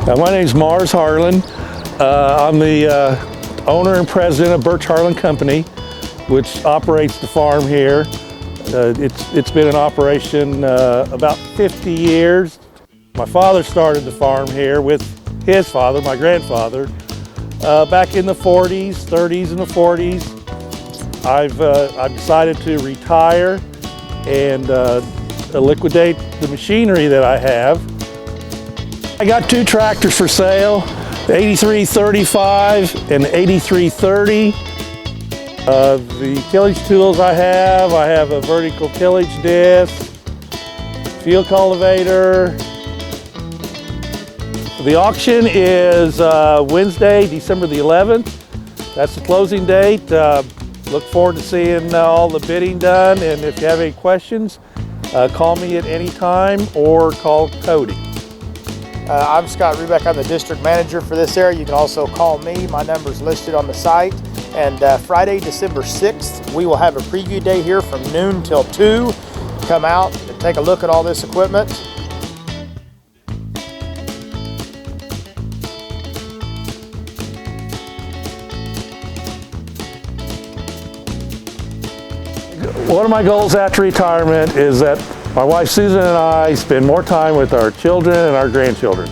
My name is Harlan. I'm the owner and president of Burch Harlan Company, which operates the farm here. It's been in operation about 50 years. My father started the farm here with his father, my grandfather, back in the 40s, 30s and the 40s. I've decided to retire and liquidate the machinery that I have. I got two tractors for sale, the 8335 and the 8330. The tillage tools I have a vertical tillage disc, field cultivator. The auction is Wednesday, December the 11th. That's the closing date. Look forward to seeing all the bidding done, and if you have any questions, call me at any time or call Cody. I'm Scott Rubeck. I'm the district manager for this area. You can also call me. My number's listed on the site. And Friday, December 6th, we will have a preview day here from noon till 2. Come out and take a look at all this equipment. One of my goals after retirement is that my wife Susan and I spend more time with our children and our grandchildren.